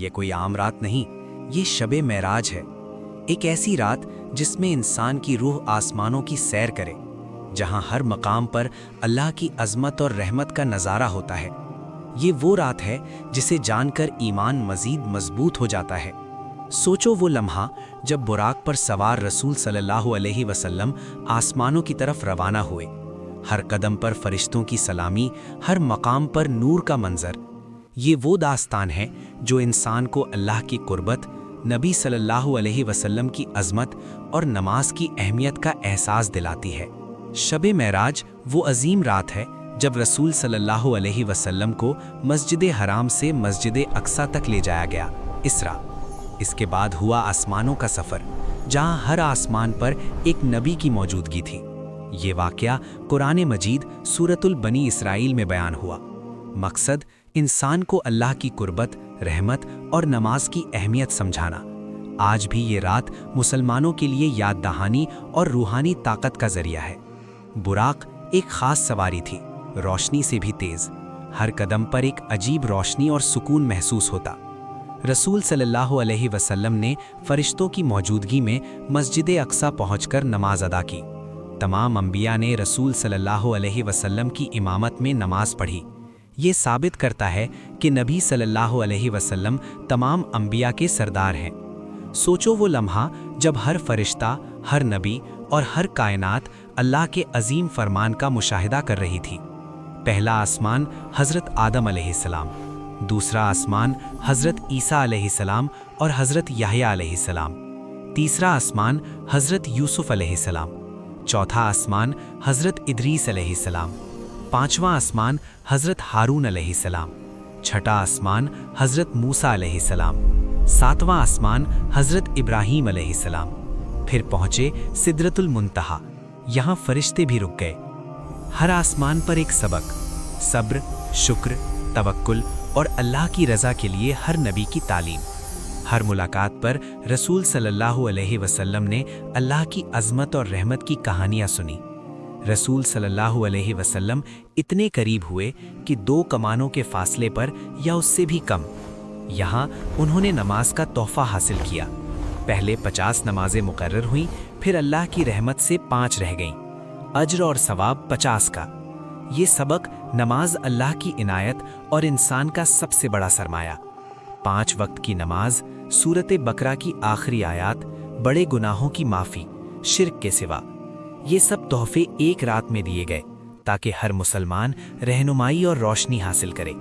ये कोई आम रात नहीं, ये शबे मेराज है। एक ऐसी रात जिसमें इंसान की रूह आसमानों की सैर करे, जहां हर मकाम पर अल्लाह की अज़मत और रहमत का नज़ारा होता है। ये वो रात है जिसे जानकर ईमान मज़ीद मजबूत हो जाता है। सोचो वो लम्हा जब बुराक पर सवार रसूल सल्लल्लाहु अलैहि वसल्लम आसमानों की तरफ रवाना हुए। हर कदम पर फरिश्तों की सलामी, हर मकाम पर नूर का मंजर। ये वो दास्तान है जो इंसान को अल्लाह की कुर्बत, नबी सल्लल्लाहु अलैहि वसल्लम की अज़मत और नमाज की अहमियत का एहसास दिलाती है। शबे मेराज वो अजीम रात है जब रसूल सल्लल्लाहु अलैहि वसल्लम को मस्जिद हराम से मस्जिद अक्सा तक ले जाया गया, इसरा। इसके बाद हुआ आसमानों का सफ़र, जहां हर आसमान पर एक नबी की मौजूदगी थी। ये वाक़या कुरान मजीद सूरतुल बनी इसराइल में बयान हुआ। मकसद इंसान को अल्लाह की कुर्बत, रहमत और नमाज की अहमियत समझाना। आज भी ये रात मुसलमानों के लिए याद दहानी और रूहानी ताकत का जरिया है। बुराक एक ख़ास सवारी थी, रोशनी से भी तेज़। हर कदम पर एक अजीब रोशनी और सुकून महसूस होता। रसूल सल्लल्लाहु अलैहि वसल्लम ने फरिश्तों की मौजूदगी में मस्जिद अक्सा पहुंचकर नमाज अदा की। तमाम अंबिया ने रसूल सल्लल्लाहु अलैहि वसल्लम की इमामत में नमाज पढ़ी। ये साबित करता है कि नबी सल्लल्लाहु अलैहि वसल्लम तमाम अंबिया के सरदार हैं। सोचो वो लम्हा जब हर फरिश्ता, हर नबी और हर कायनात अल्लाह के अजीम फरमान का मुशाहिदा कर रही थी। पहला आसमान हज़रत आदम अलैहिस्सलाम, दूसरा आसमान हज़रत ईसा अलैहिस्सलाम और हज़रत याहया अलैहिस्सलाम, तीसरा आसमान हज़रत यूसुफ अलैहिस्सलाम, चौथा आसमान हज़रत इदरीस अलैहिस्सलाम, पांचवा आसमान हज़रत हारून अलैहिस्सलाम, छठा आसमान हज़रत मूसा अलैहिस्सलाम, सातवां आसमान हज़रत इब्राहीम अलैहिस्सलाम। फिर पहुँचे सिदरतुल मुंतहा। यहाँ फरिश्ते भी रुक गए। हर आसमान पर एक सबक, सब्र, शुक्र, तवक्कुल और अल्लाह की रज़ा के लिए हर नबी की तालीम। हर मुलाकात पर रसूल सल्लल्लाहु अलैहि वसल्लम ने अल्लाह की अज़मत और रहमत की कहानियाँ सुनी। रसूल सल्लल्लाहु अलैहि वसल्लम इतने करीब हुए कि 2 कमानों के फासले पर या उससे भी कम। यहाँ उन्होंने नमाज का तोहफ़ा हासिल किया। पहले 50 नमाजें मुकर्रर हुईं, फिर अल्लाह की रहमत से 5 रह गईं। अज्र और सवाब 50 का। ये सबक नमाज अल्लाह की इनायत और इंसान का सबसे बड़ा सरमाया। 5 वक्त की नमाज, सूरत बकरा की आखिरी आयात, बड़े गुनाहों की माफ़ी, शिर्क के सिवा, ये सब तोहफे एक रात में दिए गए ताकि हर मुसलमान रहनुमाई और रोशनी हासिल करे।